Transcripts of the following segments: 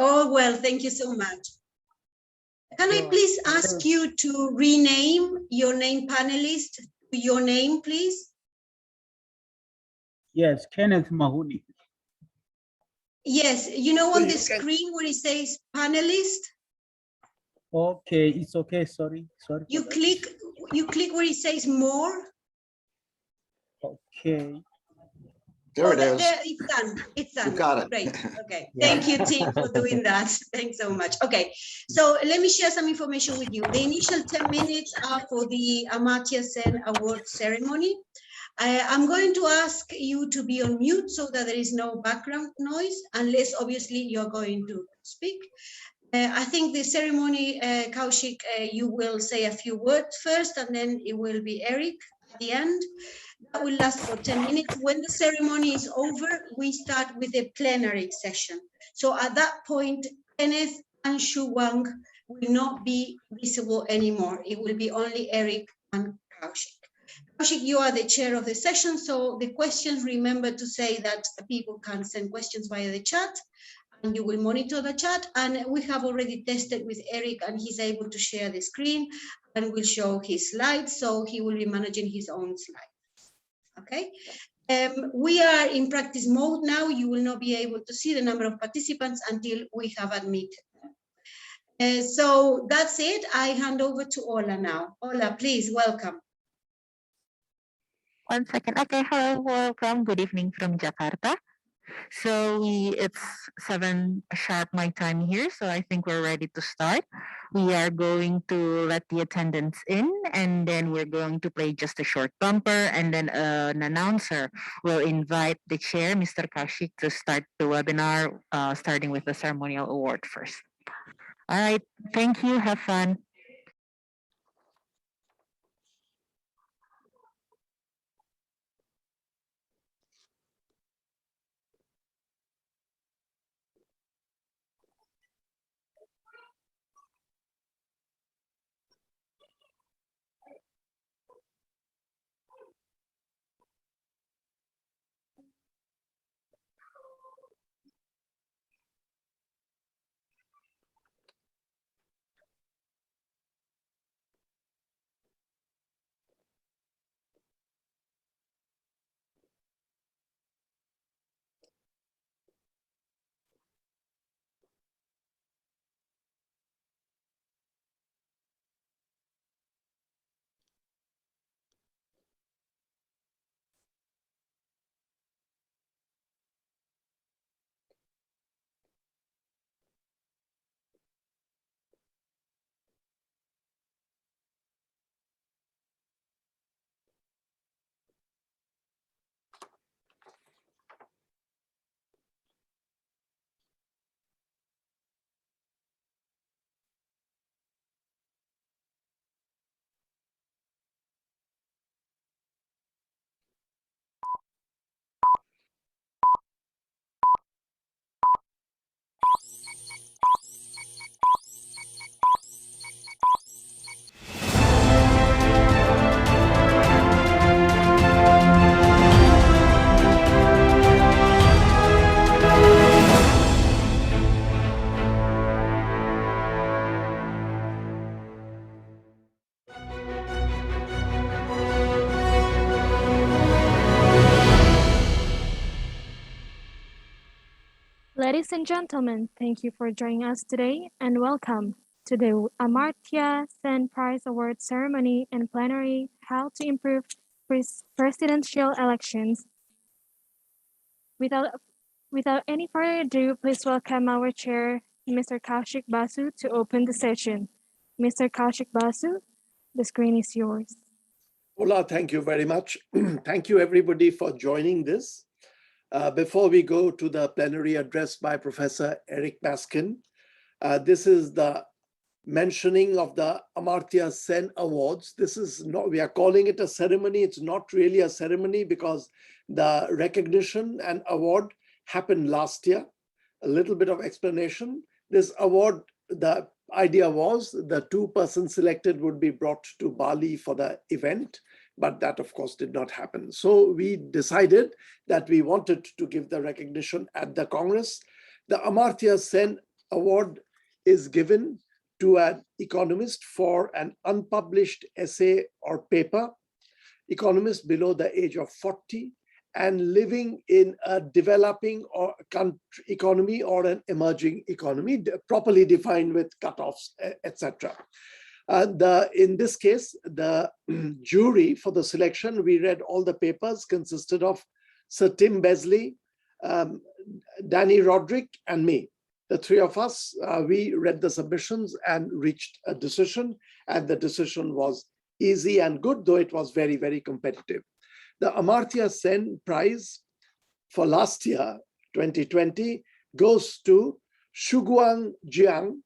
Oh, well, thank you so much. Can I please ask you to rename your name panelist to your name, please? Yes, Kenneth Mahoney. Yes, you know on the screen where it says panelist? Okay, it's okay, sorry. You click where it says more. Okay. There it is. There, it's done. It's done. You got it. Great. Okay. Yeah. Thank you, team, for doing that. Thanks so much. Okay. So let me share some information with you. The initial 10 minutes are for the Amartya Sen Award ceremony. I'm going to ask you to be on mute so that there is no background noise, unless obviously you're going to speak. I think the ceremony, Kaushik, you will say a few words first, and then it will be Eric at the end. That will last for 10 minutes. When the ceremony is over, we start with a plenary session. So at that point, Kenneth and Shu Wang will not be visible anymore. It will be only Eric and Kaushik. Kaushik, you are the chair of the session, so the questions, remember to say that people can send questions via the chat, and you will monitor the chat. And we have already tested with Eric, and he's able to share the screen and will show his slides, so he will be managing his own slides. Okay, we are in practice mode now. You will not be able to see the number of participants until we have admitted them. So that's it. I hand over to Ola now. Ola, please, welcome. 1 second. Okay, hello, welcome. Good evening from Jakarta. So it's 7 sharp my time here, so I think we're ready to start. We are going to let the attendants in, and then we're going to play just a short bumper, and then an announcer will invite the chair, Mr. Kaushik, to start the webinar, starting with the ceremonial award first. All right, thank you, have fun. Ladies and gentlemen, thank you for joining us today and welcome to the Amartya Sen Prize Award Ceremony and Plenary, How to Improve Presidential Elections. Without any further ado, please welcome our chair, Mr. Kaushik Basu, to open the session. Mr. Kaushik Basu, the screen is yours. Ola, thank you very much. Thank you everybody for joining this. Before we go to the plenary address by Professor Eric Maskin, this is the mentioning of the Amartya Sen Awards. This is not, we are calling it a ceremony. It's not really a ceremony because the recognition and award happened last year. A little bit of explanation. This award, the idea was the 2 persons selected would be brought to Bali for the event, but that of course did not happen. So we decided that we wanted to give the recognition at the Congress. The Amartya Sen award is given to an economist for an unpublished essay or paper, economist below the age of 40 and living in a developing or country economy or an emerging economy, properly defined with cutoffs, etc. In this case, the jury for the selection, we read all the papers, consisted of Sir Tim Besley, Danny Roderick, and me. The three of us, we read the submissions and reached a decision, and the decision was easy and good, though it was very, very competitive. The Amartya Sen Prize for last year, 2020, goes to Shuguang Jiang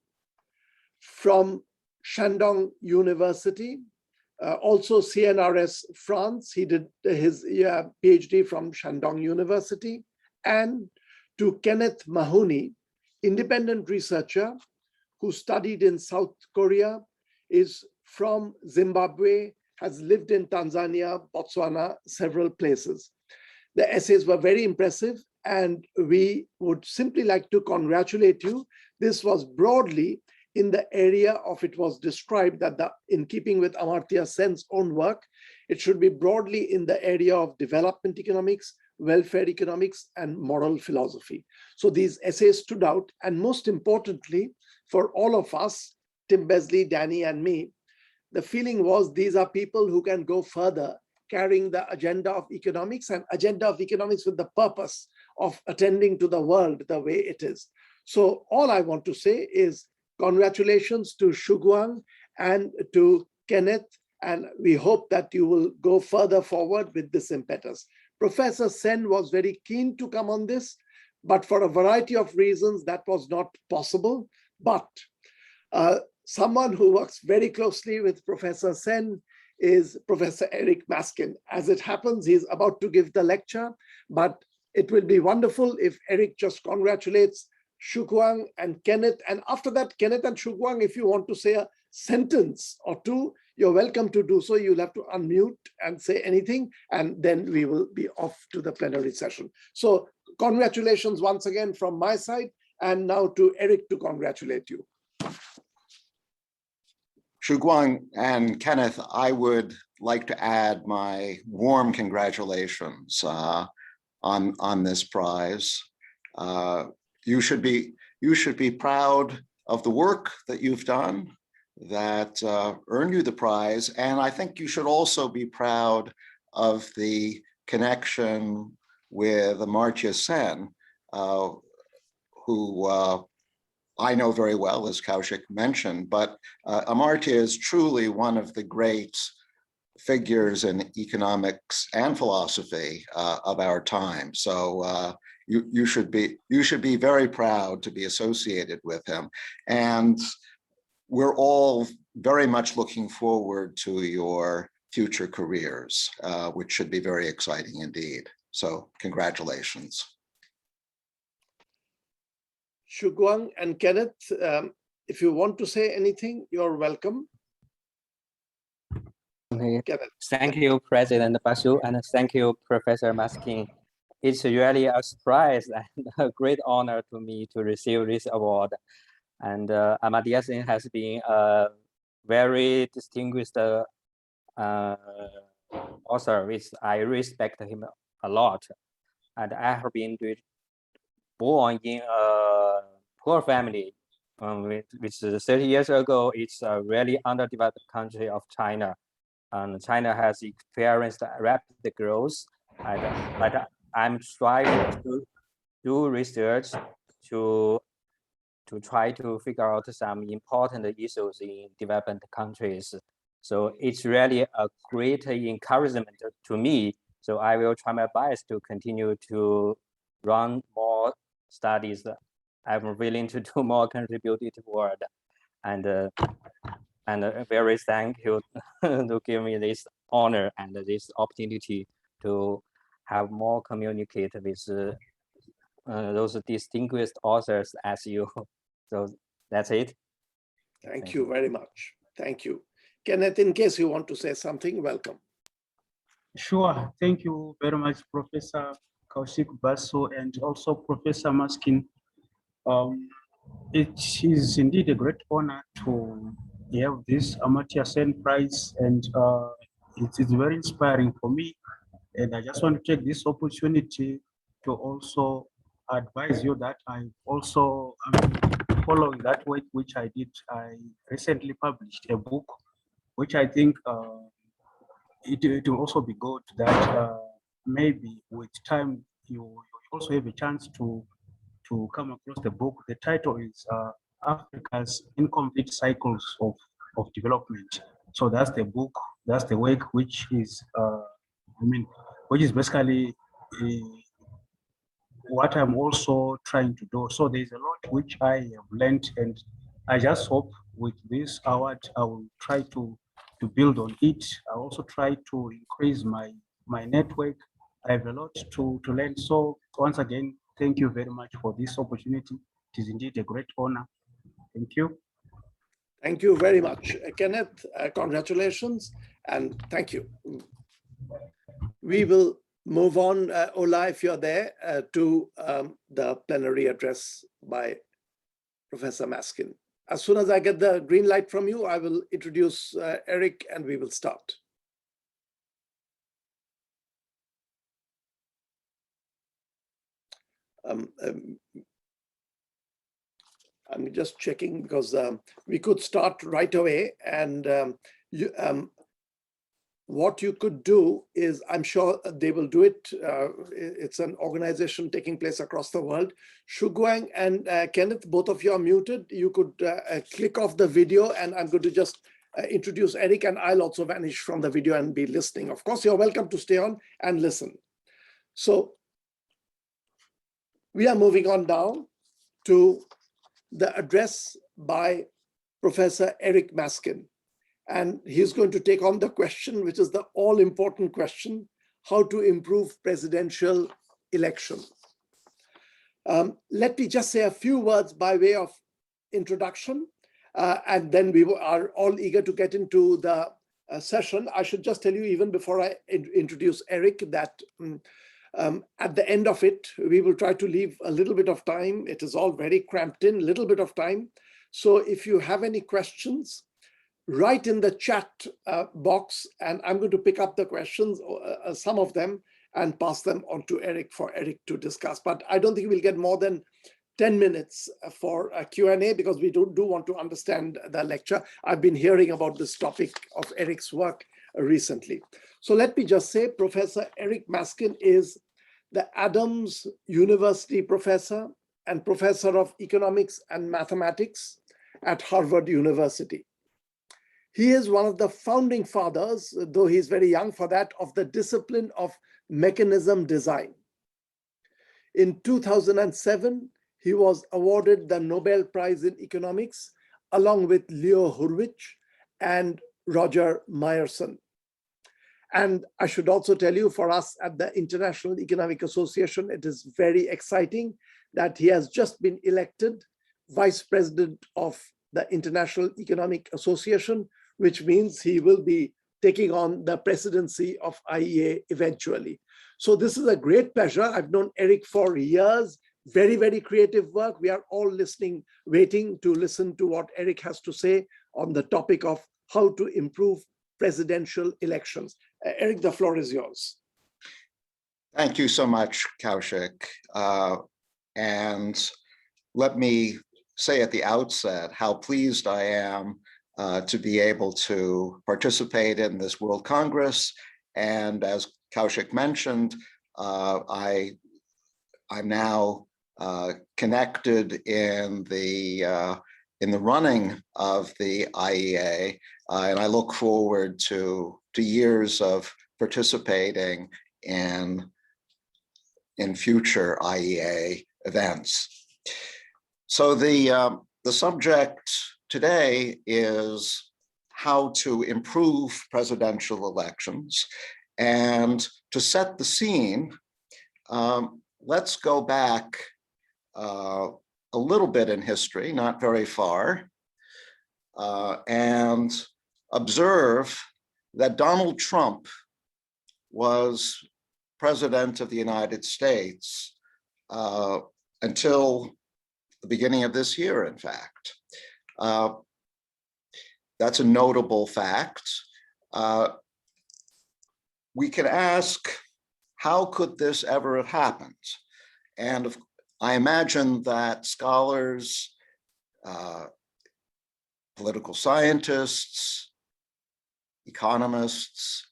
from Shandong University, also CNRS France. He did his PhD from Shandong University, and to Kenneth Mahoney, independent researcher who studied in South Korea, is from Zimbabwe, has lived in Tanzania, Botswana, several places. The essays were very impressive, and we would simply like to congratulate you. This was broadly in the area of, it was described that in keeping with Amartya Sen's own work, it should be broadly in the area of development economics, welfare economics, and moral philosophy. So these essays stood out, and most importantly, for all of us, Tim Besley, Danny, and me, the feeling was these are people who can go further, carrying the agenda of economics and agenda of economics with the purpose of attending to the world the way it is. So all I want to say is congratulations to Shuguang and to Kenneth, and we hope that you will go further forward with this impetus. Professor Sen was very keen to come on this, but for a variety of reasons that was not possible. But someone who works very closely with Professor Sen is Professor Eric Maskin. As it happens, he's about to give the lecture, but it will be wonderful if Eric just congratulates Shuguang and Kenneth. And after that, Kenneth and Shuguang, if you want to say a sentence or two, you're welcome to do so. You'll have to unmute and say anything, and then we will be off to the plenary session. So congratulations once again from my side, and now to Eric to congratulate you. Shuguang and Kenneth, I would like to add my warm congratulations on this prize. You should be proud of the work that you've done that earned you the prize, and I think you should also be proud of the connection with Amartya Sen, who I know very well, as Kaushik mentioned, but Amartya is truly one of the great figures in economics and philosophy of our time. So you should be very proud to be associated with him. And we're all very much looking forward to your future careers, which should be very exciting indeed. So congratulations. Shuguang and Kenneth, if you want to say anything, you're welcome. Kenneth. Thank you, President Basu, and thank you, Professor Maskin. It's really a surprise and a great honor to me to receive this award. And Amartya Sen has been a very distinguished author, which I respect him a lot. And I have been born in a poor family, which 30 years ago, it's a really underdeveloped country of China. And China has experienced rapid growth, but I'm trying to do research to try to figure out some important issues in developed countries. So it's really a great encouragement to me. So I will try my best to continue to run more studies. I'm willing to do more contributive work, and very thank you to give me this honor and this opportunity to have more communicate with those distinguished authors as you. So that's it. Thank you very much. Thank you. Kenneth, in case you want to say something, welcome. Sure. Thank you very much, Professor Kaushik, Basu, and also Professor Maskin. It is indeed a great honor to have this Amartya Sen Prize, and it is very inspiring for me. And I just want to take this opportunity to also advise you that I also am following that work which I did. I recently published a book, which I think it will also be good that maybe with time you also have a chance to come across the book. The title is Africa's Incomplete Cycles of Development. So that's the book, that's the work which is, which is basically what I'm also trying to do. So there's a lot which I have learned, and I just hope with this award, I will try to build on it. I also try to increase my network. I have a lot to learn. So once again, thank you very much for this opportunity. It is indeed a great honor. Thank you. Thank you very much. Kenneth, congratulations and thank you. We will move on, Ola, if you're there, to the plenary address by Professor Maskin. As soon as I get the green light from you, I will introduce Eric and we will start. I'm just checking because we could start right away, and what you could do is, I'm sure they will do it. It's an organization taking place across the world. Shuguang and Kenneth, both of you are muted. You could click off the video, and I'm going to just introduce Eric, and I'll also vanish from the video and be listening. Of course, you're welcome to stay on and listen. So we are moving on now to the address by Professor Eric Maskin. And he's going to take on the question, which is the all-important question, how to improve presidential election. Let me just say a few words by way of introduction, and then we are all eager to get into the session. I should just tell you, even before I introduce Eric, that at the end of it, we will try to leave a little bit of time. It is all very cramped in, a little bit of time. So if you have any questions, write in the chat box, and I'm going to pick up the questions, some of them, and pass them on to Eric for Eric to discuss. But I don't think we'll get more than 10 minutes for a Q&A, because we do want to understand the lecture. I've been hearing about this topic of Eric's work recently. So let me just say, Professor Eric Maskin is the Adams University professor and professor of economics and mathematics at Harvard University. He is one of the founding fathers, though he's very young for that, of the discipline of mechanism design. In 2007, he was awarded the Nobel Prize in Economics, along with Leo Hurwitz and Roger Myerson. And I should also tell you, for us at the International Economic Association, it is very exciting that he has just been elected vice president of the International Economic Association, which means he will be taking on the presidency of IEA eventually. So this is a great pleasure. I've known Eric for years, very, very creative work. We are all listening, waiting to listen to what Eric has to say on the topic of how to improve presidential elections. Eric, the floor is yours. Thank you so much, Kaushik. And let me say at the outset how pleased I am to be able to participate in this World Congress. And as Kaushik mentioned, I'm now connected in the running of the IEA, and I look forward to years of participating in future IEA events. So the subject today is how to improve presidential elections. And to set the scene, let's go back a little bit in history, not very far, and observe that Donald Trump was president of the United States until the beginning of this year, in fact. That's a notable fact. We can ask, how could this ever have happened? And I imagine that scholars, political scientists, economists,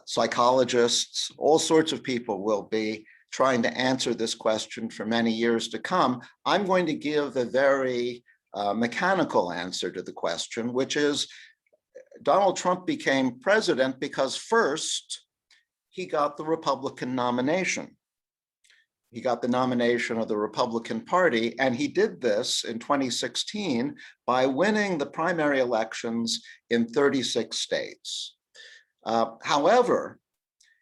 psychologists, all sorts of people will be trying to answer this question for many years to come. I'm going to give a very mechanical answer to the question, which is Donald Trump became president because first, he got the Republican nomination. He got the nomination of the Republican Party, and he did this in 2016 by winning the primary elections in 36 states. However,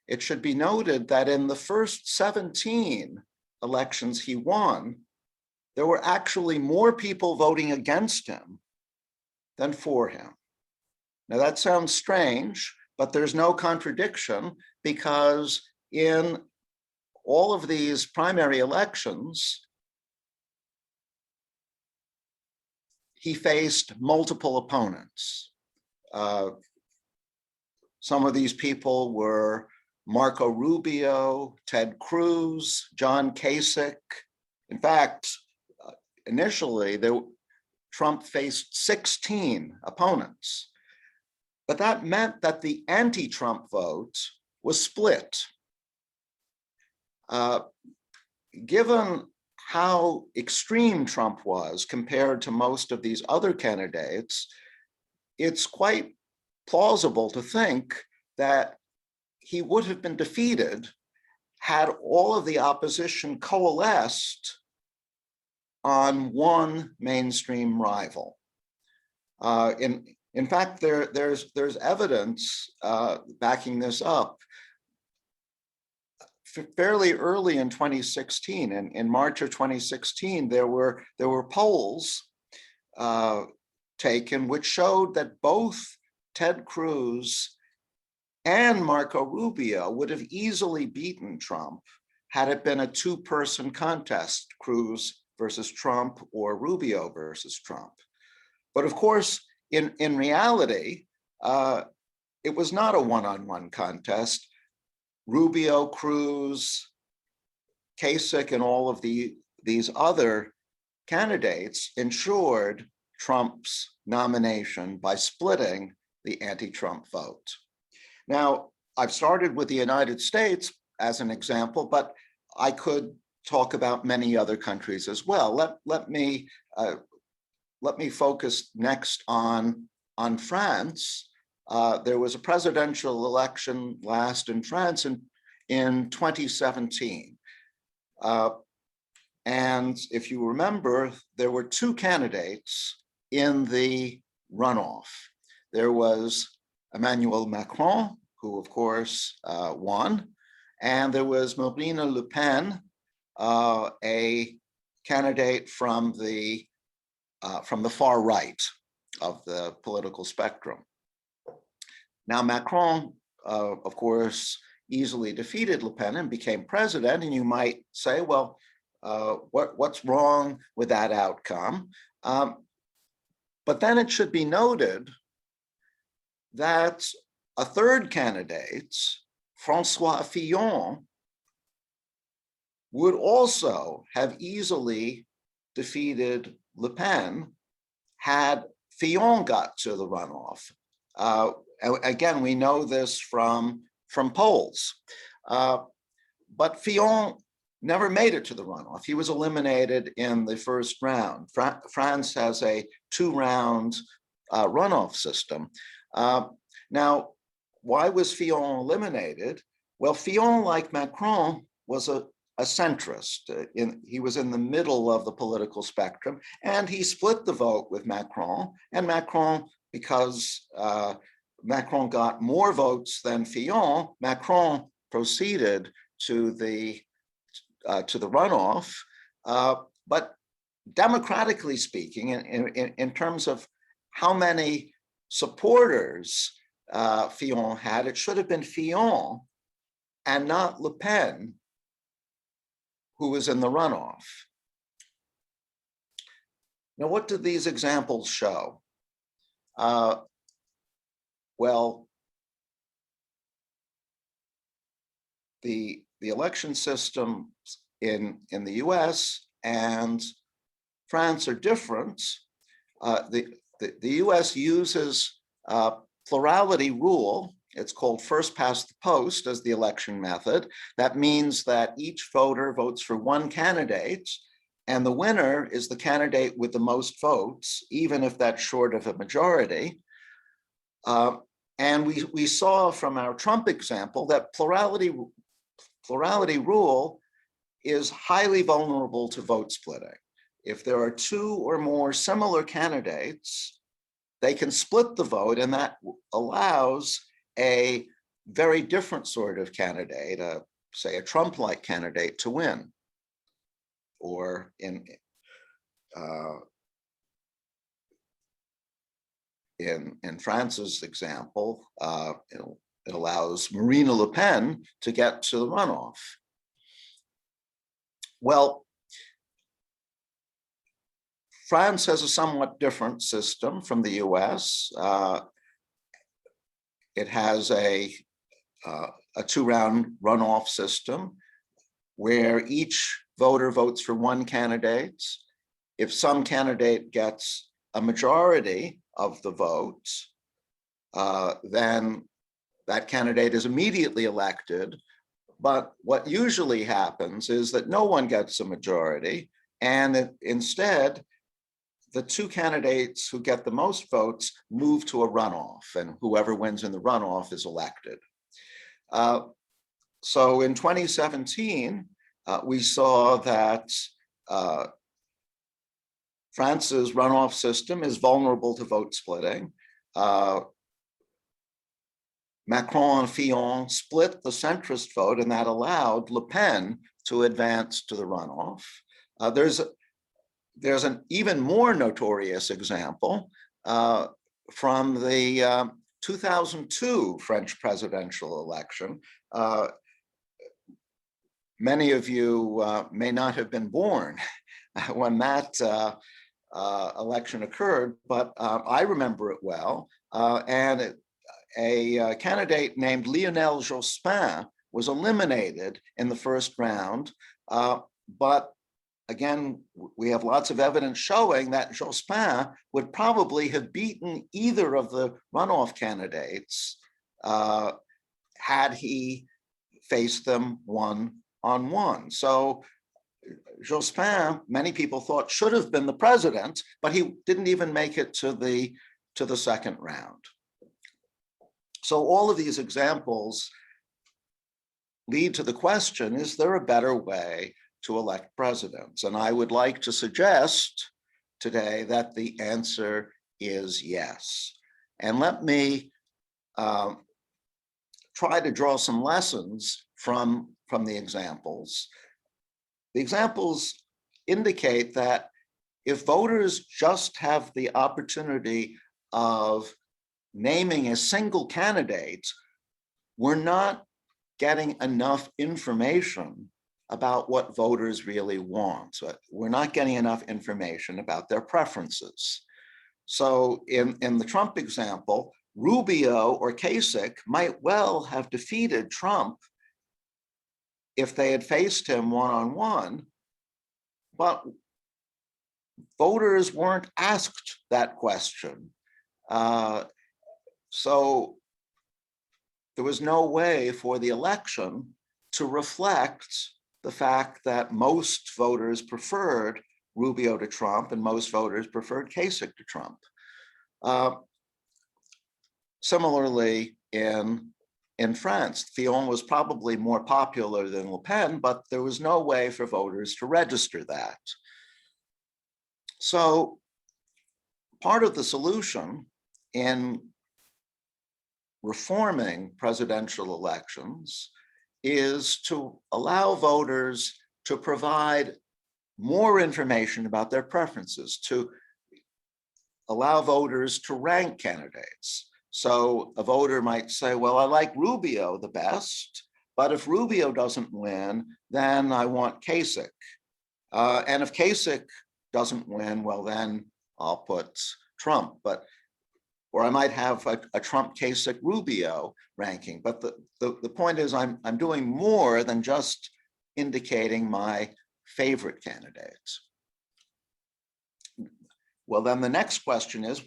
it should be noted that in the first 17 elections he won, there were actually more people voting against him than for him. Now that sounds strange, but there's no contradiction because in all of these primary elections, he faced multiple opponents. Some of these people were Marco Rubio, Ted Cruz, John Kasich. In fact, initially, Trump faced 16 opponents. But that meant that the anti-Trump vote was split. Given how extreme Trump was compared to most of these other candidates, it's quite plausible to think that he would have been defeated had all of the opposition coalesced on one mainstream rival. In fact, there's evidence backing this up. Fairly early in 2016, in March of 2016, there were polls taken which showed that both Ted Cruz and Marco Rubio would have easily beaten Trump had it been a two-person contest, Cruz versus Trump or Rubio versus Trump. But of course, in reality, it was not a one-on-one contest. Rubio, Cruz, Kasich, and all of these other candidates ensured Trump's nomination by splitting the anti-Trump vote. Now, I've started with the United States as an example, but I could talk about many other countries as well. Let me focus next on France. There was a presidential election last in France in 2017. And if you remember, there were two candidates in the runoff. There was Emmanuel Macron, who of course won, and there was Marine Le Pen, a candidate from the far right of the political spectrum. Now, Macron, of course, easily defeated Le Pen and became president. And you might say, well, what's wrong with that outcome? But then it should be noted that a third candidate, François Fillon, would also have easily defeated Le Pen had Fillon got to the runoff. Again, we know this from polls. But Fillon never made it to the runoff. He was eliminated in the first round. France has a two-round runoff system. Now, why was Fillon eliminated? Well, Fillon, like Macron, was a centrist. He was in the middle of the political spectrum, and he split the vote with Macron. And Macron, because Macron got more votes than Fillon, Macron proceeded to the runoff. But democratically speaking, in terms of how many supporters Fillon had, it should have been Fillon and not Le Pen who was in the runoff. Now, what do these examples show? Well, the election systems in the US and France are different. The US uses plurality rule. It's called first past the post as the election method. That means that each voter votes for one candidate, and the winner is the candidate with the most votes, even if that's short of a majority. And we saw from our Trump example that plurality rule is highly vulnerable to vote splitting. If there are two or more similar candidates, they can split the vote, and that allows a very different sort of candidate, say a Trump-like candidate, to win. Or in France's example, it allows Marine Le Pen to get to the runoff. Well, France has a somewhat different system from the US. It has a two-round runoff system where each voter votes for one candidate. If some candidate gets a majority of the votes, then that candidate is immediately elected. But what usually happens is that no one gets a majority, and instead, the two candidates who get the most votes move to a runoff, and whoever wins in the runoff is elected. So in 2017, we saw that France's runoff system is vulnerable to vote splitting. Macron and Fillon split the centrist vote, and that allowed Le Pen to advance to the runoff. There's an even more notorious example from the 2002 French presidential election. Many of you may not have been born when that election occurred, but I remember it well. And a candidate named Lionel Jospin was eliminated in the first round, but again, we have lots of evidence showing that Jospin would probably have beaten either of the runoff candidates had he faced them one-on-one. So Jospin, many people thought, should have been the president, but he didn't even make it to the second round. So all of these examples lead to the question, is there a better way to elect presidents? And I would like to suggest today that the answer is yes. And let me try to draw some lessons from the examples. The examples indicate that if voters just have the opportunity of naming a single candidate, we're not getting enough information about what voters really want. So we're not getting enough information about their preferences. So in the Trump example, Rubio or Kasich might well have defeated Trump if they had faced him one-on-one, but voters weren't asked that question. So there was no way for the election to reflect the fact that most voters preferred Rubio to Trump and most voters preferred Kasich to Trump. Similarly, in France, Fillon was probably more popular than Le Pen, but there was no way for voters to register that. So part of the solution in reforming presidential elections is to allow voters to provide more information about their preferences, to allow voters to rank candidates. So a voter might say, well, I like Rubio the best, but if Rubio doesn't win, then I want Kasich. And if Kasich doesn't win, well, then I'll put Trump, or I might have a Trump, Kasich, Rubio ranking. But the point is I'm doing more than just indicating my favorite candidates. Well, then the next question is,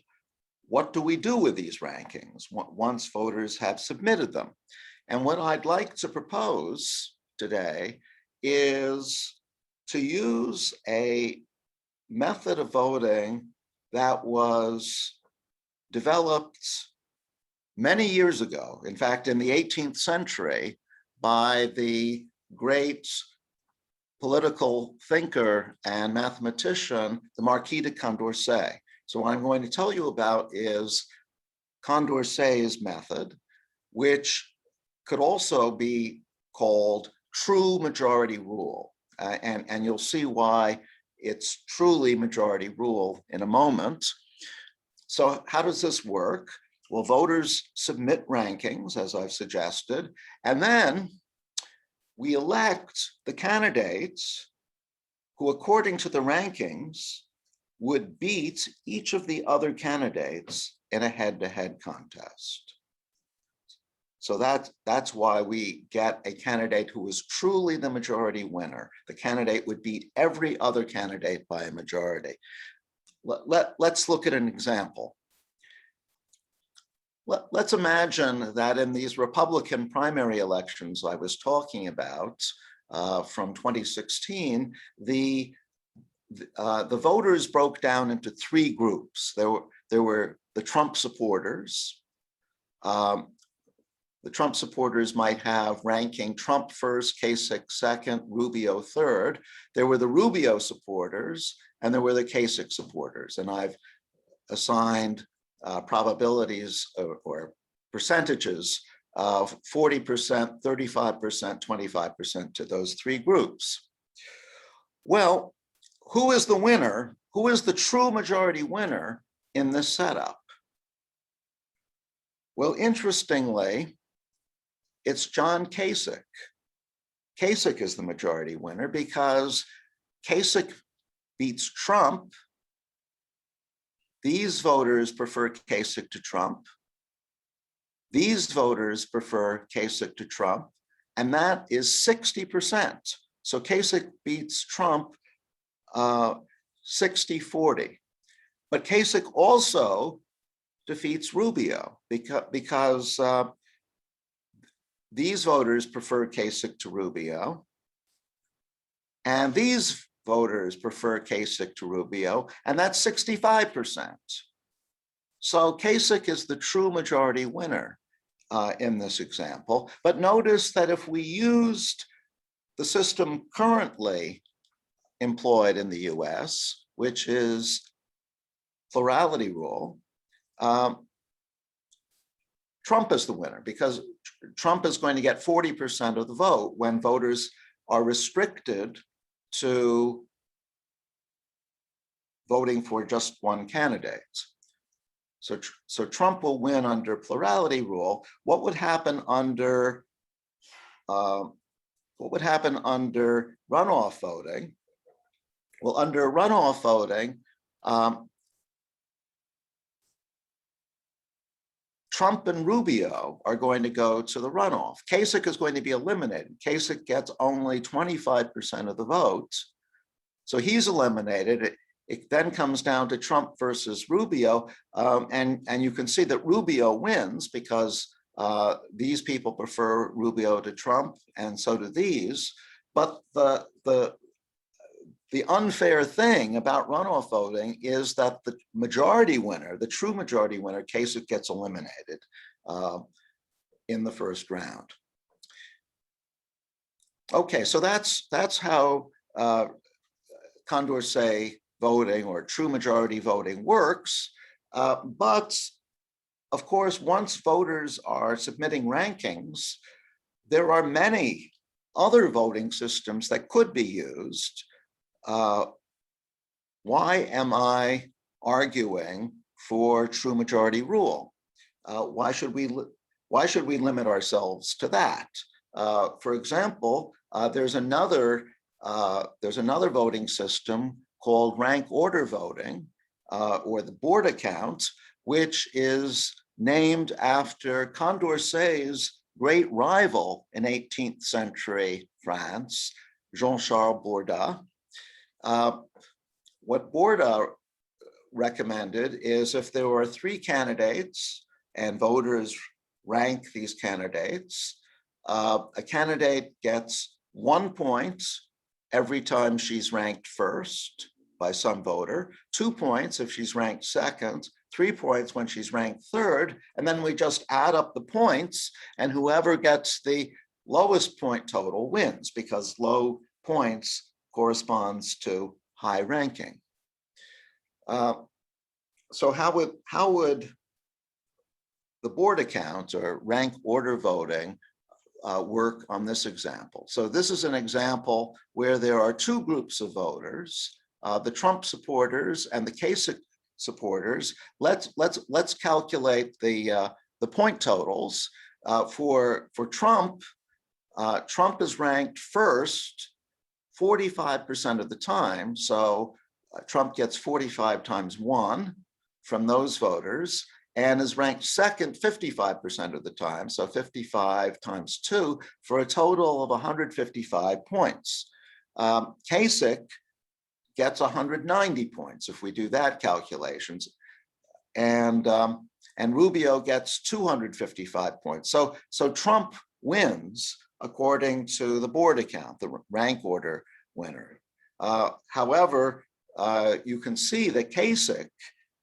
what do we do with these rankings once voters have submitted them? And what I'd like to propose today is to use a method of voting that was developed many years ago, in fact, in the 18th century, by the great political thinker and mathematician, the Marquis de Condorcet. So what I'm going to tell you about is Condorcet's method, which could also be called true majority rule. And you'll see why it's truly majority rule in a moment. So how does this work? Well, voters submit rankings, as I've suggested, and then we elect the candidates who, according to the rankings, would beat each of the other candidates in a head-to-head contest. So that's why we get a candidate who is truly the majority winner. The candidate would beat every other candidate by a majority. Let's look at an example. Let's imagine that in these Republican primary elections I was talking about from 2016, the voters broke down into three groups. There were the Trump supporters. The Trump supporters might have ranking Trump first, Kasich second, Rubio third. There were the Rubio supporters, and there were the Kasich supporters. And I've assigned probabilities or percentages of 40%, 35%, 25% to those three groups. Well, who is the winner? Who is the true majority winner in this setup? Well, interestingly, it's John Kasich. Kasich is the majority winner because Kasich beats Trump. These voters prefer Kasich to Trump. These voters prefer Kasich to Trump, and that is 60%. So Kasich beats Trump 60-40. But Kasich also defeats Rubio because these voters prefer Kasich to Rubio, and these voters prefer Kasich to Rubio, and that's 65%. So Kasich is the true majority winner in this example. But notice that if we used the system currently employed in the US, which is plurality rule, Trump is the winner because Trump is going to get 40% of the vote when voters are restricted to voting for just one candidate. So Trump will win under plurality rule. What would happen under runoff voting? Well, under runoff voting, Trump and Rubio are going to go to the runoff. Kasich is going to be eliminated. Kasich gets only 25% of the votes. So he's eliminated. It then comes down to Trump versus Rubio. And you can see that Rubio wins because these people prefer Rubio to Trump, and so do these. But the unfair thing about runoff voting is that the majority winner, the true majority winner, Kasich, gets eliminated in the first round. Okay, so that's how Condorcet voting or true majority voting works. But of course, once voters are submitting rankings, there are many other voting systems that could be used. Why am I arguing for true majority rule? Why should we limit ourselves to that? For example, there's another voting system called rank order voting, or the Borda count, which is named after Condorcet's great rival in 18th century France, Jean-Charles Borda. What Borda recommended is if there were 3 candidates and voters rank these candidates, a candidate gets 1 point every time she's ranked first by some voter, 2 points if she's ranked second, 3 points when she's ranked third, and then we just add up the points, and whoever gets the lowest point total wins, because low points corresponds to high ranking. So how would the Borda count or rank order voting work on this example? So this is an example where there are 2 groups of voters, the Trump supporters and the Kasich supporters. Let's calculate the point totals. For Trump, Trump is ranked first 45% of the time. So Trump gets 45 times 1 from those voters, and is ranked second 55% of the time, so 55 times 2, for a total of 155 points. Kasich gets 190 points if we do that calculations, and Rubio gets 255 points. So Trump wins according to the Borda count, the rank order winner. However, you can see that Kasich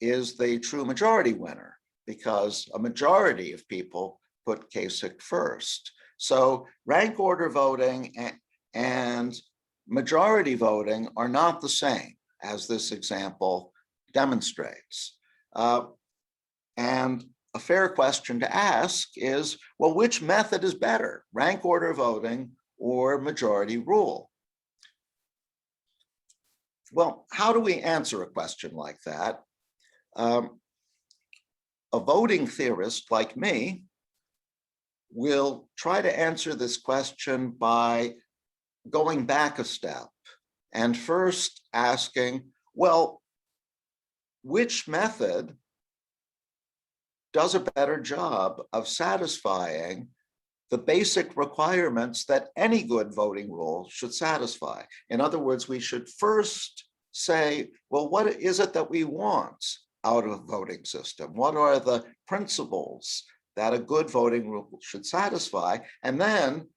is the true majority winner, because a majority of people put Kasich first. So rank order voting and majority voting are not the same, as this example demonstrates. And a fair question to ask is, well, which method is better, rank order voting or majority rule? Well, how do we answer a question like that? A voting theorist like me will try to answer this question by going back a step and first asking, well, which method does a better job of satisfying the basic requirements that any good voting rule should satisfy? In other words, we should first say, well, what is it that we want out of a voting system? What are the principles that a good voting rule should satisfy? And then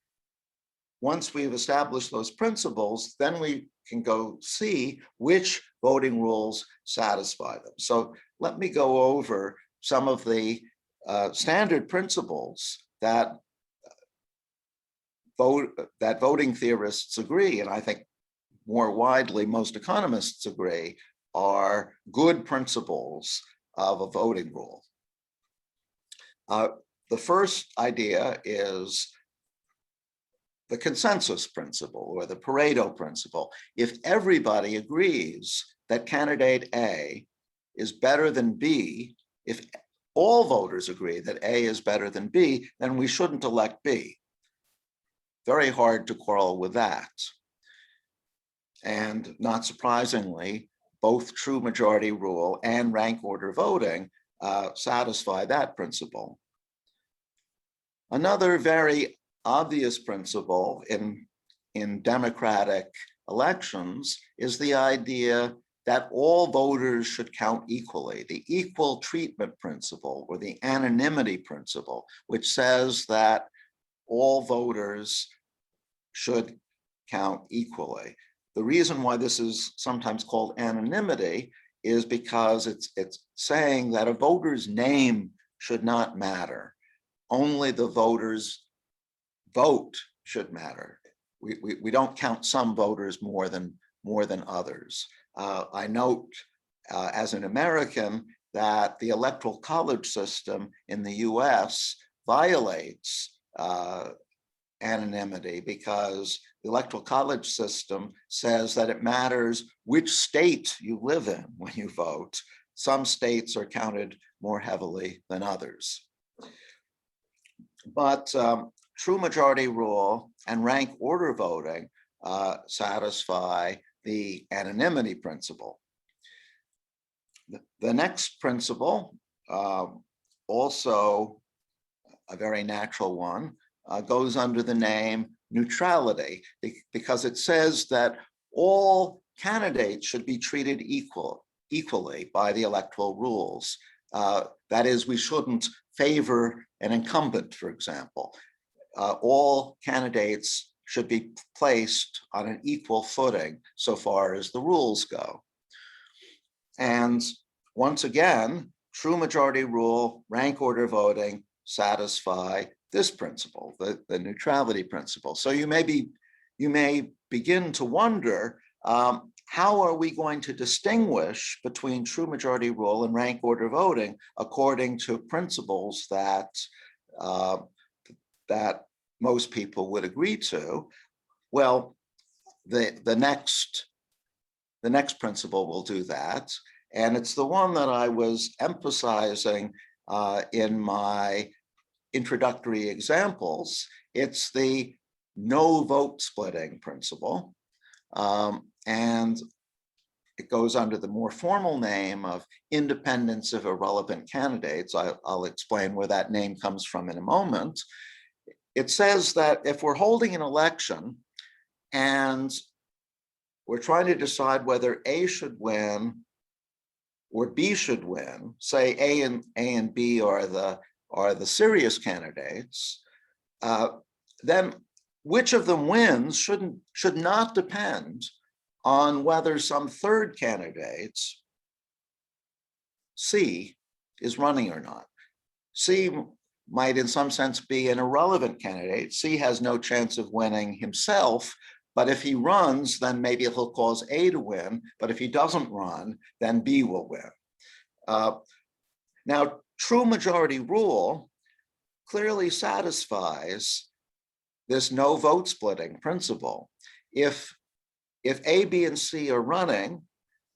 once we've established those principles, then we can go see which voting rules satisfy them. So let me go over some of the standard principles that voting theorists agree, and I think more widely most economists agree, are good principles of a voting rule. The first idea is the consensus principle, or the Pareto principle. If everybody agrees that candidate A is better than B, if all voters agree that A is better than B, then we shouldn't elect B. Very hard to quarrel with that. And not surprisingly, both true majority rule and rank order voting satisfy that principle. Another very obvious principle in democratic elections is the idea that all voters should count equally, the equal treatment principle, or the anonymity principle, which says that all voters should count equally. The reason why this is sometimes called anonymity is because it's saying that a voter's name should not matter. Only the voter's vote should matter. We don't count some voters more than others. I note as an American that the electoral college system in the US violates anonymity, because the electoral college system says that it matters which state you live in when you vote. Some states are counted more heavily than others. But true majority rule and rank order voting satisfy the anonymity principle. The next principle, also a very natural one, goes under the name neutrality, because it says that all candidates should be treated equally by the electoral rules. That is, we shouldn't favor an incumbent, for example. All candidates should be placed on an equal footing so far as the rules go. And once again, true majority rule, rank order voting satisfy this principle, the neutrality principle. So you may begin to wonder, how are we going to distinguish between true majority rule and rank order voting according to principles that that most people would agree to? Well, the next principle will do that, and it's the one that I was emphasizing in my introductory examples. It's the no vote splitting principle, and it goes under the more formal name of independence of irrelevant candidates. I'll explain where that name comes from in a moment. It says that if we're holding an election and we're trying to decide whether A should win or B should win, say A and B are the serious candidates, then which of them wins should not depend on whether some third candidate, C, is running or not. C might in some sense be an irrelevant candidate. C has no chance of winning himself, but if he runs, then maybe he'll cause A to win, but if he doesn't run, then B will win. Now, true majority rule clearly satisfies this no vote splitting principle. If A, B, and C are running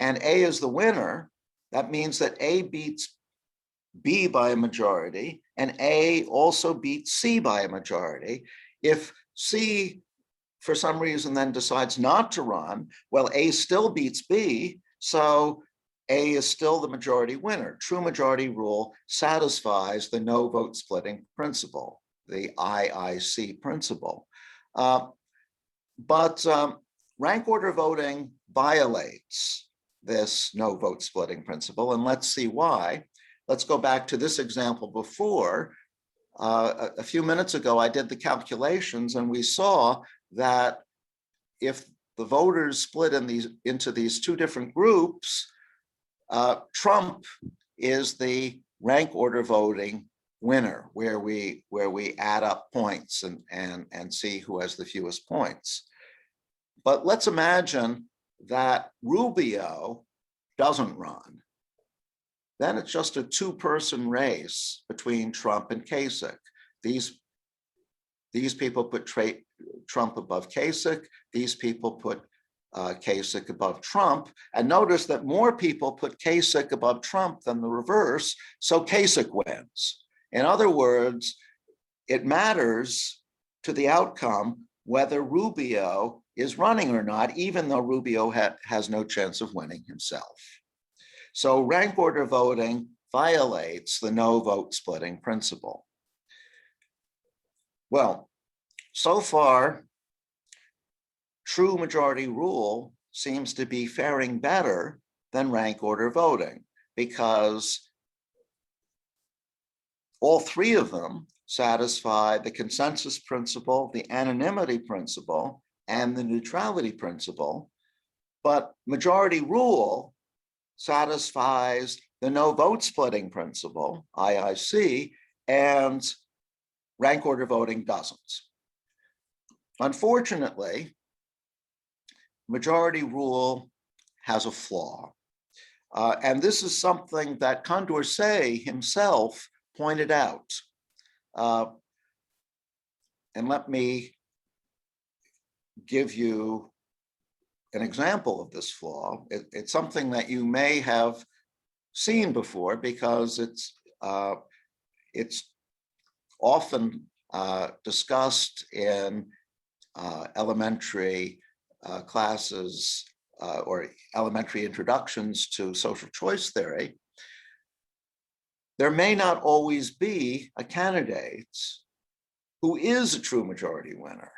and A is the winner, that means that A beats B by a majority and A also beats C by a majority. If C, for some reason, then decides not to run, well, A still beats B, so A is still the majority winner. True majority rule satisfies the no vote splitting principle, the IIC principle. But rank order voting violates this no vote splitting principle, and let's see why. Let's go back to this example before. A few minutes ago, I did the calculations and we saw that if the voters split into these two different groups, Trump is the rank order voting winner, where we add up points and see who has the fewest points. But let's imagine that Rubio doesn't run. Then it's just a two-person race between Trump and Kasich. These people put Trump above Kasich. These people put Kasich above Trump. And notice that more people put Kasich above Trump than the reverse, so Kasich wins. In other words, it matters to the outcome whether Rubio is running or not, even though Rubio has no chance of winning himself. So rank order voting violates the no vote splitting principle. Well, so far, true majority rule seems to be faring better than rank order voting, because all three of them satisfy the consensus principle, the anonymity principle, and the neutrality principle. But majority rule satisfies the no vote splitting principle, IIC, and rank order voting doesn't. Unfortunately, majority rule has a flaw. And this is something that Condorcet himself pointed out. And let me give you an example of this flaw. It's something that you may have seen before, because it's often discussed in elementary classes or elementary introductions to social choice theory, there may not always be a candidate who is a true majority winner,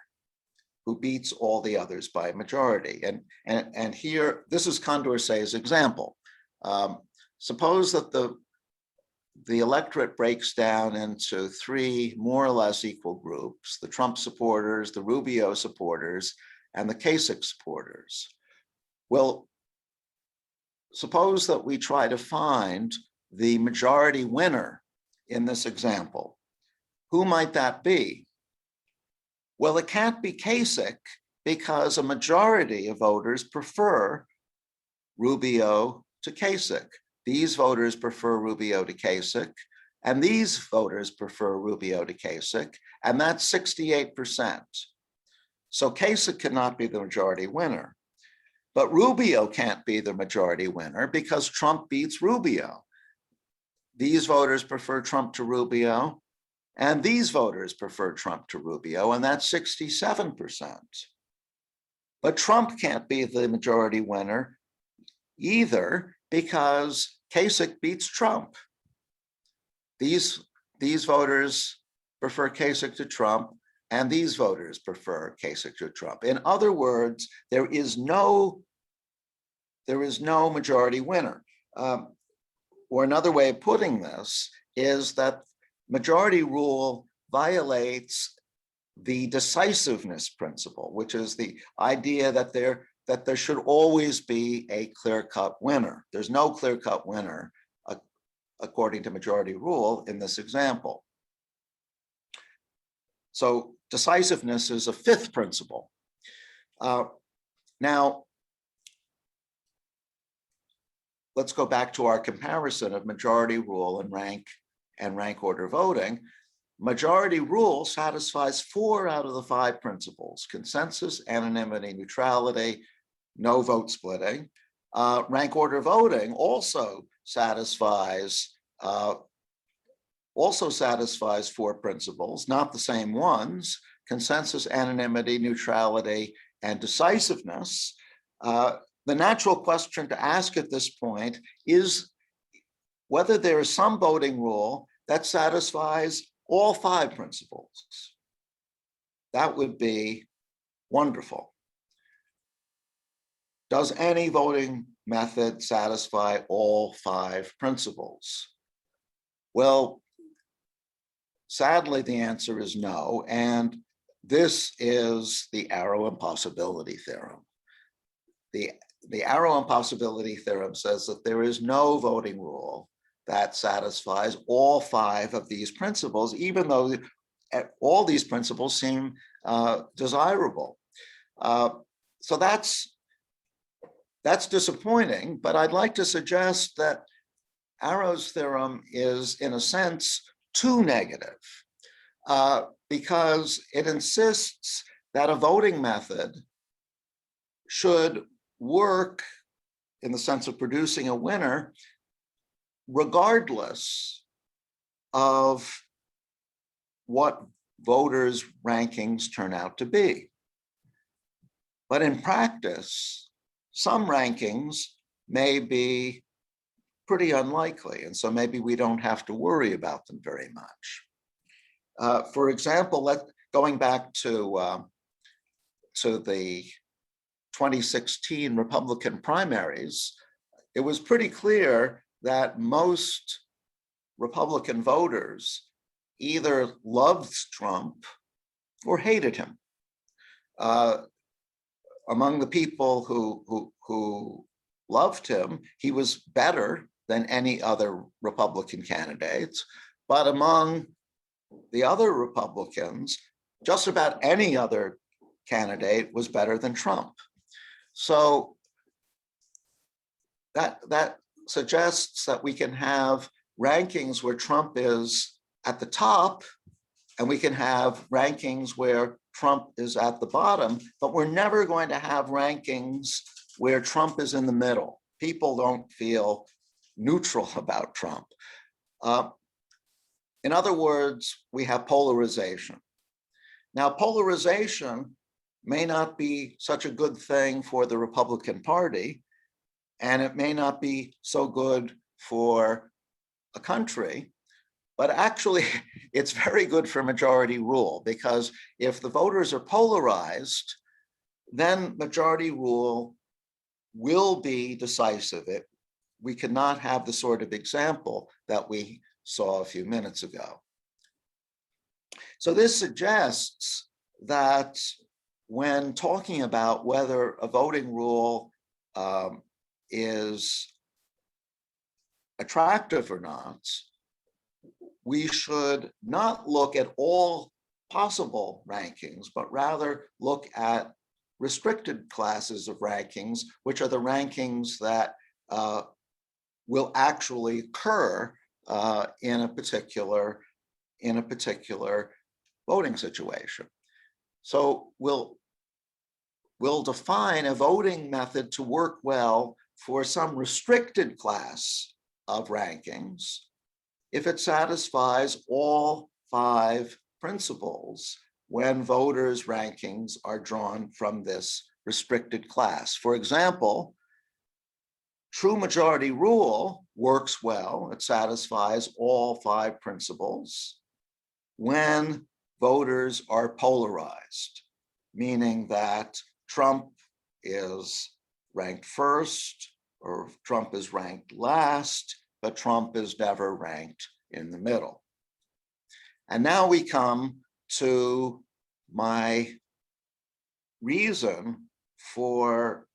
who beats all the others by majority. And here, this is Condorcet's example. Suppose that the electorate breaks down into three more or less equal groups: the Trump supporters, the Rubio supporters, and the Kasich supporters. Well, suppose that we try to find the majority winner in this example. Who might that be? Well, it can't be Kasich, because a majority of voters prefer Rubio to Kasich. These voters prefer Rubio to Kasich, and these voters prefer Rubio to Kasich, and that's 68%. So Kasich cannot be the majority winner. But Rubio can't be the majority winner because Trump beats Rubio. These voters prefer Trump to Rubio, and these voters prefer Trump to Rubio, and that's 67%. But Trump can't be the majority winner either, because Kasich beats Trump. These voters prefer Kasich to Trump, and these voters prefer Kasich to Trump. In other words, there is no majority winner. Or another way of putting this is that majority rule violates the decisiveness principle, which is the idea that there should always be a clear-cut winner. There's no clear-cut winner according to majority rule in this example. So decisiveness is a fifth principle. Now, let's go back to our comparison of majority rule and rank order voting. Majority rule satisfies 4 out of the 5 principles: consensus, anonymity, neutrality, no vote splitting. Rank order voting also satisfies 4 principles, not the same ones: consensus, anonymity, neutrality, and decisiveness. The natural question to ask at this point is whether there is some voting rule that satisfies all 5 principles. That would be wonderful. Does any voting method satisfy all 5 principles? Well, sadly, the answer is no, and this is the arrow impossibility theorem. The arrow impossibility theorem says that there is no voting rule that satisfies all 5 of these principles, even though all these principles seem desirable. So that's disappointing, but I'd like to suggest that Arrow's theorem is, in a sense, too negative, because it insists that a voting method should work in the sense of producing a winner regardless of what voters' rankings turn out to be. But in practice, some rankings may be pretty unlikely, and so maybe we don't have to worry about them very much. For example, going back to the 2016 Republican primaries, it was pretty clear that most Republican voters either loved Trump or hated him. Among the people who loved him, he was better than any other Republican candidates. But among the other Republicans, just about any other candidate was better than Trump. So that suggests that we can have rankings where Trump is at the top, and we can have rankings where Trump is at the bottom, but we're never going to have rankings where Trump is in the middle. People don't feel neutral about Trump. In other words, we have polarization. Now, polarization may not be such a good thing for the Republican Party, and it may not be so good for a country, but actually it's very good for majority rule, because if the voters are polarized, then majority rule will be decisive. We cannot have the sort of example that we saw a few minutes ago. So this suggests that when talking about whether a voting rule is attractive or not, we should not look at all possible rankings, but rather look at restricted classes of rankings, which are the rankings that will actually occur in a particular voting situation. So we'll define a voting method to work well for some restricted class of rankings if it satisfies all 5 principles when voters' rankings are drawn from this restricted class. For example, true majority rule works well. It satisfies all 5 principles when voters are polarized, meaning that Trump is ranked first or Trump is ranked last, but Trump is never ranked in the middle. And now we come to my reason for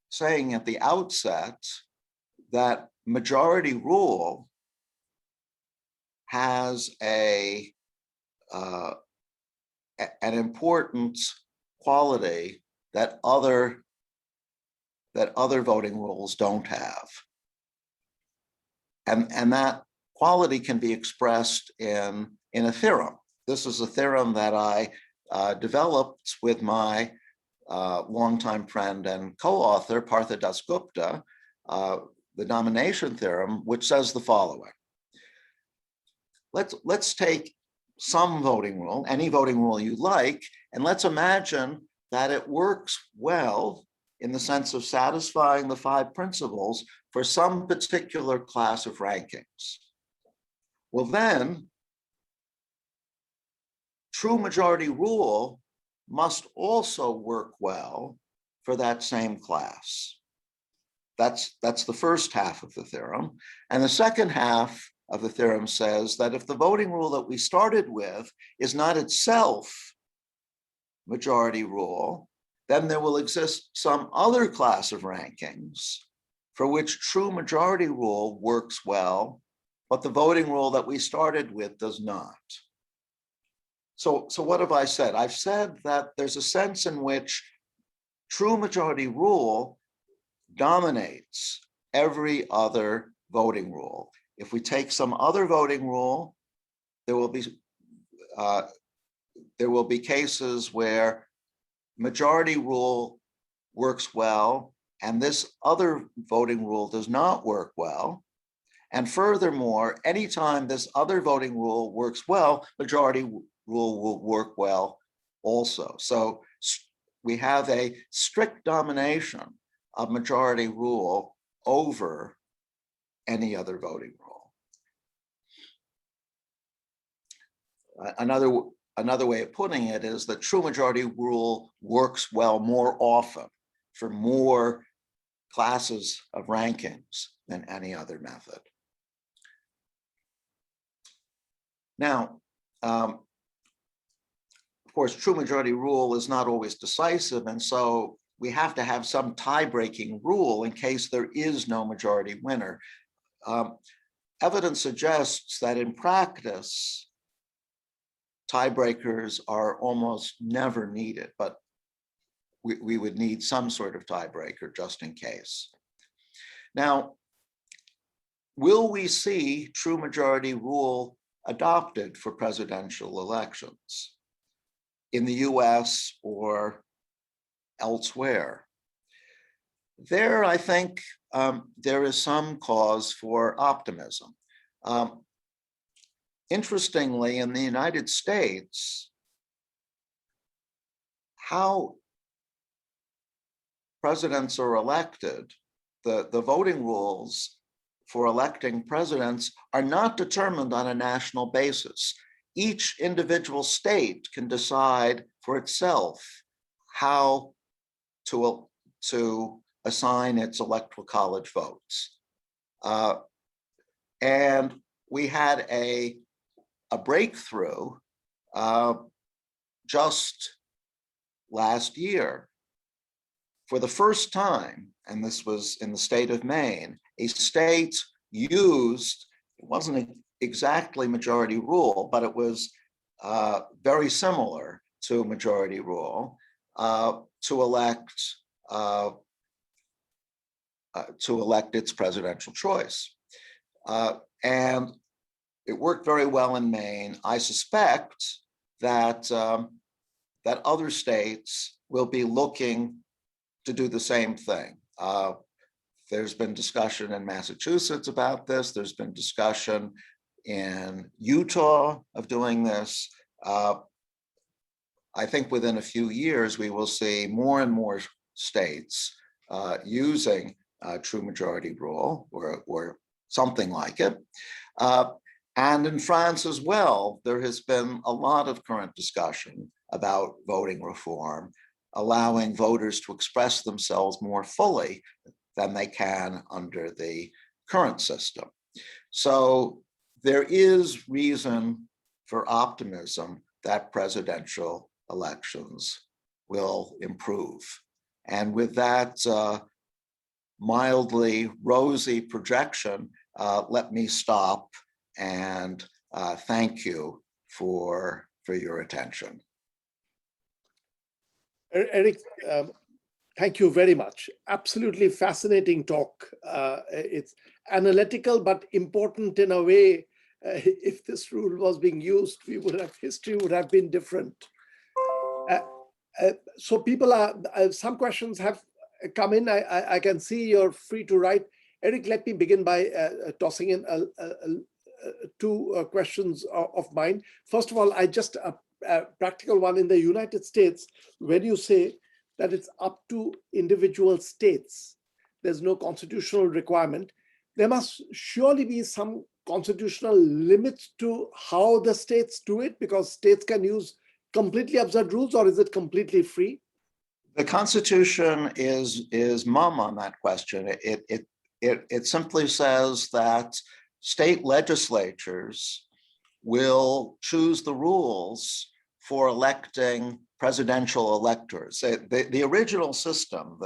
saying at the outset that majority rule has an important quality that other voting rules don't have. And that quality can be expressed in a theorem. This is a theorem that I developed with my longtime friend and co-author, Partha Dasgupta, the nomination theorem, which says the following. Let's take some voting rule, any voting rule you like, and let's imagine that it works well in the sense of satisfying the 5 principles for some particular class of rankings. Well, then, true majority rule must also work well for that same class. That's the first half of the theorem. And the second half of the theorem says that if the voting rule that we started with is not itself majority rule, then there will exist some other class of rankings for which true majority rule works well, but the voting rule that we started with does not. So what have I said? I've said that there's a sense in which true majority rule dominates every other voting rule. If we take some other voting rule, there will be cases where majority rule works well, and this other voting rule does not work well. And furthermore, anytime this other voting rule works well, majority rule will work well also. So we have a strict domination of majority rule over any other voting rule. Another way of putting it is that true majority rule works well more often for more classes of rankings than any other method. Now, of course, true majority rule is not always decisive, and so we have to have some tie-breaking rule in case there is no majority winner. Evidence suggests that in practice, tiebreakers are almost never needed, but we would need some sort of tiebreaker just in case. Now, will we see true majority rule adopted for presidential elections in the US or elsewhere? There, I think there is some cause for optimism. Interestingly, in the United States, how presidents are elected, the voting rules for electing presidents are not determined on a national basis. Each individual state can decide for itself how to assign its electoral college votes. And we had a breakthrough just last year. For the first time, and this was in the state of Maine, a state used, it wasn't exactly majority rule, but it was very similar to majority rule to elect its presidential choice. And it worked very well in Maine. I suspect that that other states will be looking to do the same thing. There's been discussion in Massachusetts about this. There's been discussion in Utah of doing this. I think within a few years, we will see more and more states using true majority rule or something like it. And in France as well, there has been a lot of current discussion about voting reform, allowing voters to express themselves more fully than they can under the current system. So there is reason for optimism that presidential elections will improve. And with that mildly rosy projection, let me stop and thank you for your attention. Eric, thank you very much. Absolutely fascinating talk. It's analytical, but important in a way. If this rule was being used, history would have been different. So people some questions have come in. I can see you're free to write. Eric, let me begin by tossing in two questions of mine. First of all, I just a practical one. In the United States, when you say that it's up to individual states, there's no constitutional requirement, there must surely be some constitutional limits to how the states do it, because states can use completely absurd rules, or is it completely free? The Constitution is mum on that question. It simply says that state legislatures will choose the rules for electing presidential electors. The original system,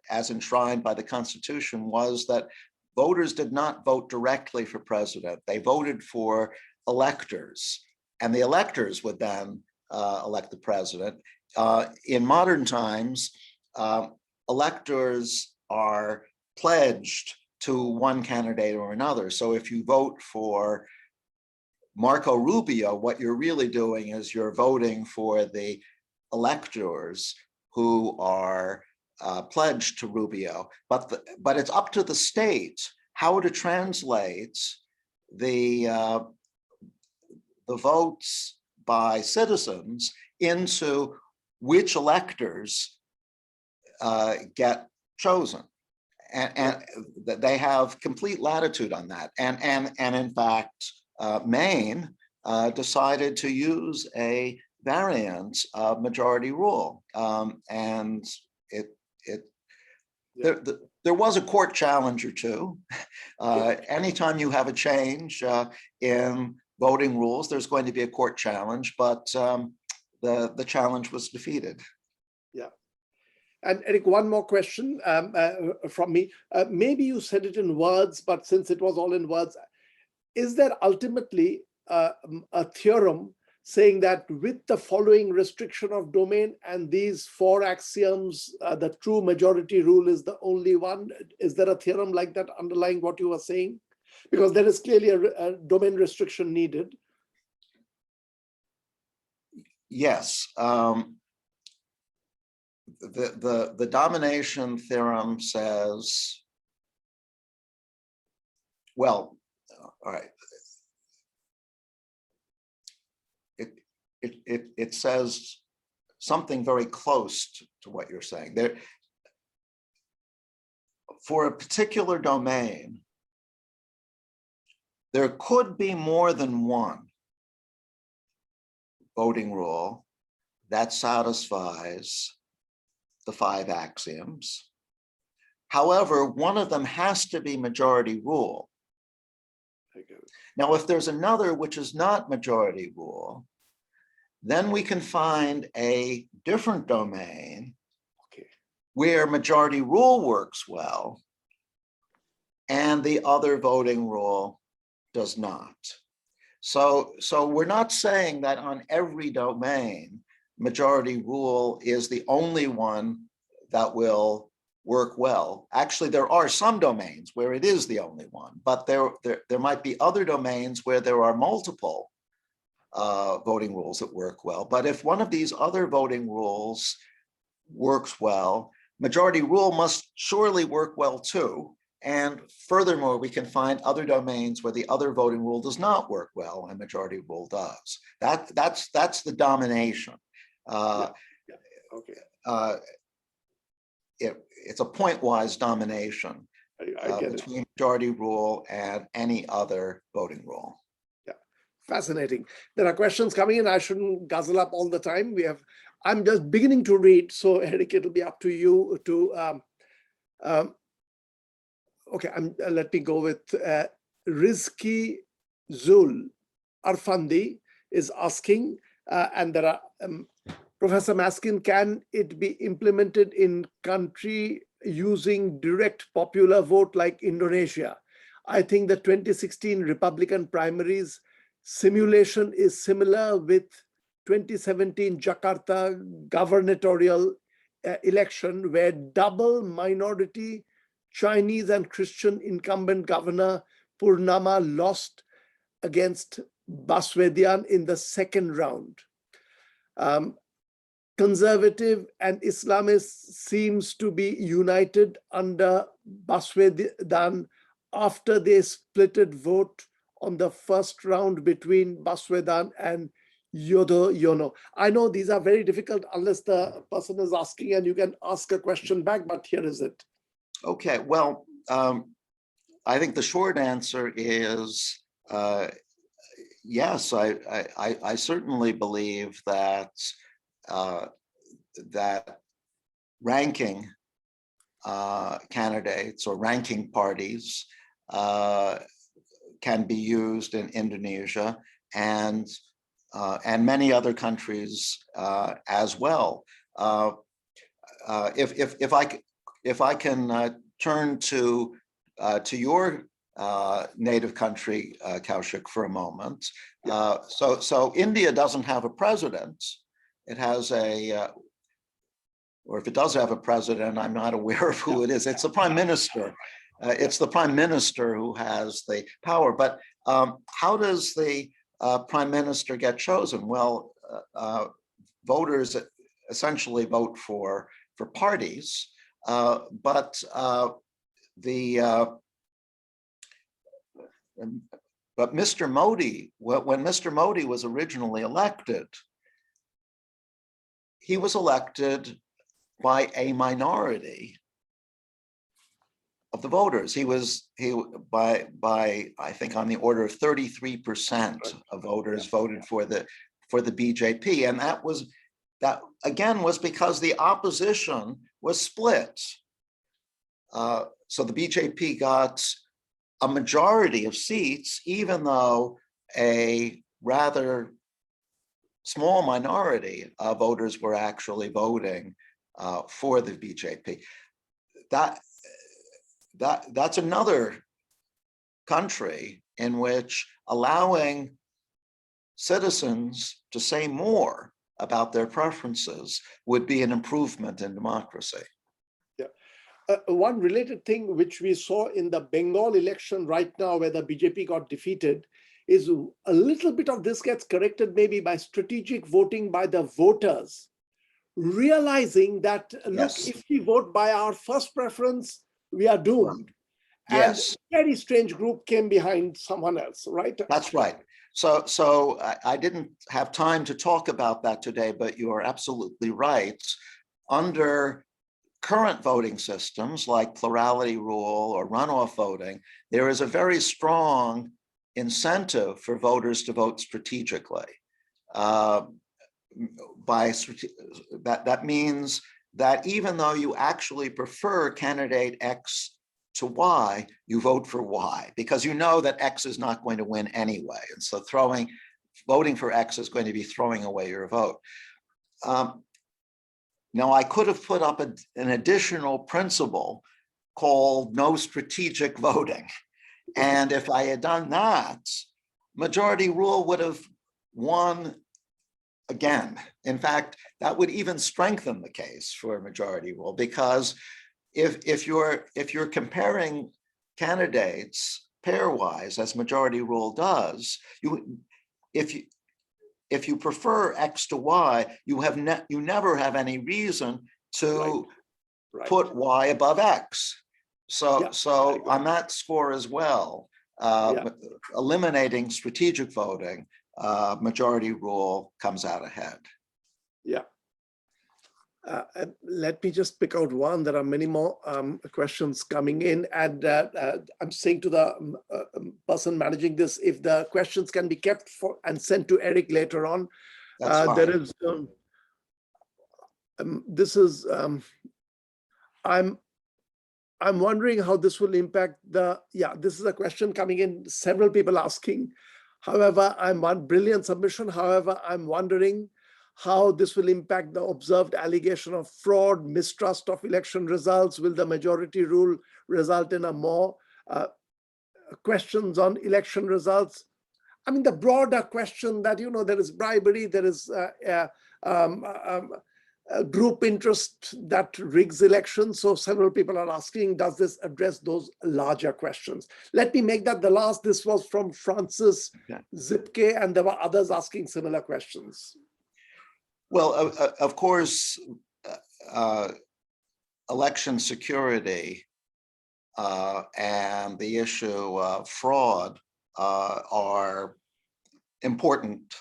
as enshrined by the Constitution, was that voters did not vote directly for president. They voted for electors, and the electors would then elect the president. In modern times, electors are pledged to one candidate or another. So if you vote for Marco Rubio, what you're really doing is you're voting for the electors who are pledged to Rubio. But it's up to the state how to translate the votes by citizens into which electors get chosen. And they have complete latitude on that. And in fact, Maine decided to use a variant of majority rule. And there was a court challenge or two. Anytime you have a change in voting rules, there's going to be a court challenge, but the challenge was defeated. Yeah. And Eric, one more question from me. Maybe you said it in words, but since it was all in words, is there ultimately a theorem saying that with the following restriction of domain and these four axioms, the true majority rule is the only one? Is there a theorem like that underlying what you were saying? Because there is clearly a domain restriction needed. Yes. The domination theorem says, well, all right. It says something very close to what you're saying. For a particular domain, there could be more than one voting rule that satisfies the 5 axioms. However, one of them has to be majority rule. Now, if there's another which is not majority rule, then we can find a different domain where majority rule works well and the other voting rule does not. So we're not saying that on every domain, majority rule is the only one that will work well. Actually, there are some domains where it is the only one, but there might be other domains where there are multiple voting rules that work well. But if one of these other voting rules works well, majority rule must surely work well too. And furthermore, we can find other domains where the other voting rule does not work well and majority rule does. That's the domination. It's a pointwise domination between majority rule and any other voting rule. Yeah, fascinating. There are questions coming in. I shouldn't guzzle up all the time. I'm just beginning to read, so Eric, it'll be up to you to. Okay, let me go with Rizki Zul Arfandi is asking, and there are Professor Maskin, can it be implemented in country using direct popular vote like Indonesia? I think the 2016 Republican primaries simulation is similar with 2017 Jakarta gubernatorial election, where double minority Chinese and Christian incumbent governor Purnama lost against Baswedan in the second round. Conservative and Islamists seems to be united under Baswedan after they splitted vote on the first round between Baswedan and Yudhoyono. I know these are very difficult unless the person is asking and you can ask a question back, but here is it. Okay, well, I think the short answer is yes. I certainly believe that that ranking candidates or ranking parties can be used in Indonesia and many other countries as well. If I can turn to your native country, Kaushik, for a moment. So India doesn't have a president. It has or if it does have a president, I'm not aware of who it is. It's the prime minister. It's the prime minister who has the power. But how does the prime minister get chosen? Well, voters essentially vote for parties. But Mr. Modi, when Mr. Modi was originally elected, he was elected by a minority of the voters. He by I think on the order of 33% of voters voted for the BJP, and that again was because the opposition was split. So the BJP got a majority of seats, even though a rather small minority of voters were actually voting for the BJP. That's another country in which allowing citizens to say more about their preferences would be an improvement in democracy. Yeah. One related thing which we saw in the Bengal election right now, where the BJP got defeated, is a little bit of this gets corrected maybe by strategic voting by the voters, realizing that, look, if we vote by our first preference, we are doomed. Yes. And very strange group came behind someone else, right? That's right. So I didn't have time to talk about that today, but you are absolutely right. Under current voting systems like plurality rule or runoff voting, there is a very strong incentive for voters to vote strategically. That means that even though you actually prefer candidate X to Y, you vote for Y because you know that X is not going to win anyway. And so voting for X is going to be throwing away your vote. Now, I could have put up an additional principle called no strategic voting. And if I had done that, majority rule would have won again. In fact, that would even strengthen the case for majority rule, because if you're comparing candidates pairwise, as majority rule does, if you prefer X to Y, you never have any reason to put Y above X. So on that score as well, eliminating strategic voting, majority rule comes out ahead. Yeah. Let me just pick out one. There are many more questions coming in, and I'm saying to the person managing this, if the questions can be kept and sent to Eric later on. There is I'm wondering how this will impact this is a question coming in, several people asking. However, brilliant submission. However, I'm wondering how this will impact the observed allegation of fraud, mistrust of election results. Will the majority rule result in a more questions on election results? I mean, the broader question that, there is bribery, there is group interest that rigs elections. So several people are asking, does this address those larger questions? Let me make that the last. This was from Francis Zipke, and there were others asking similar questions. Well, of course, election security and the issue of fraud are important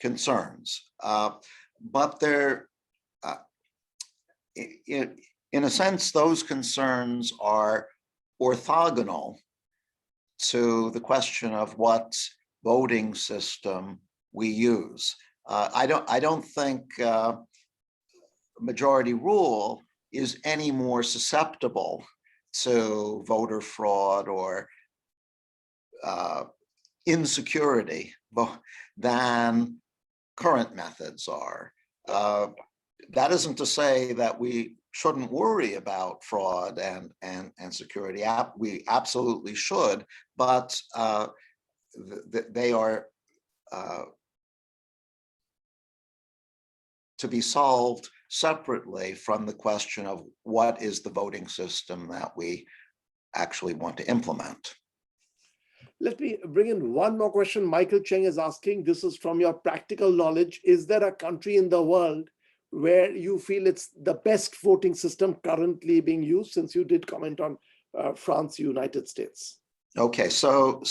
concerns, but they're, in a sense, those concerns are orthogonal to the question of what voting system we use. I don't think majority rule is any more susceptible to voter fraud or insecurity than current methods are. That isn't to say that we shouldn't worry about fraud and security. We absolutely should, but they are to be solved separately from the question of what is the voting system that we actually want to implement. Let me bring in one more question. Michael Cheng is asking, this is from your practical knowledge, is there a country in the world where you feel it's the best voting system currently being used, since you did comment on France, United States? Okay, so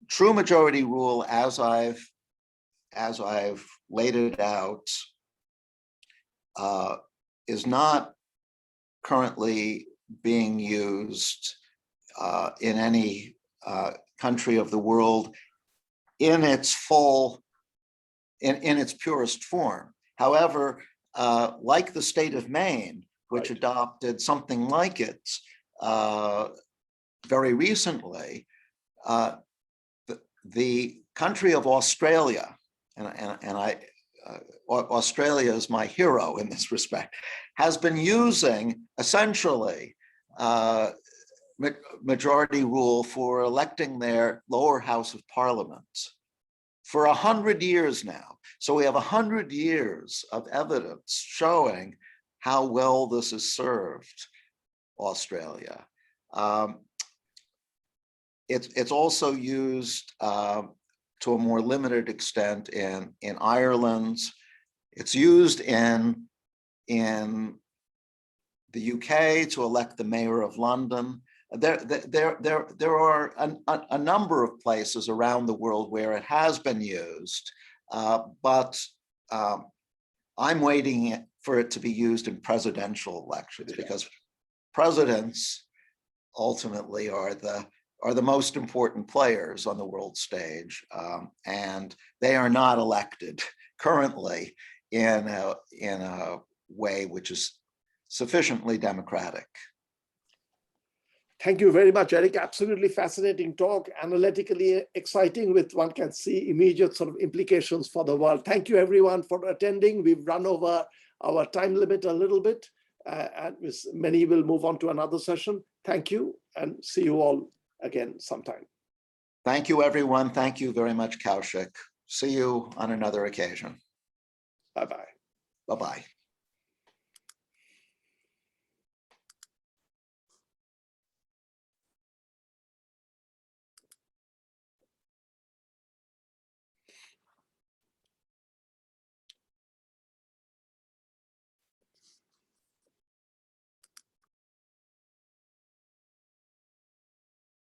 true majority rule, as I've laid it out, is not currently being used in any country of the world in its in its purest form. However, like the state of Maine, which adopted something like it very recently, the country of Australia, and Australia is my hero in this respect, has been using essentially majority rule for electing their lower house of parliament for 100 years now. So we have 100 years of evidence showing how well this has served Australia. It's also used to a more limited extent in Ireland. It's used in the UK to elect the mayor of London. There are a number of places around the world where it has been used, but I'm waiting for it to be used in presidential elections, because presidents ultimately are the most important players on the world stage, and they are not elected currently in a way which is sufficiently democratic. Thank you very much, Eric. Absolutely fascinating talk, analytically exciting, with one can see immediate sort of implications for the world. Thank you everyone for attending. We've run over our time limit a little bit, and many will move on to another session. Thank you, and see you all again sometime. Thank you, everyone. Thank you very much, Kaushik. See you on another occasion. Bye-bye. Bye-bye.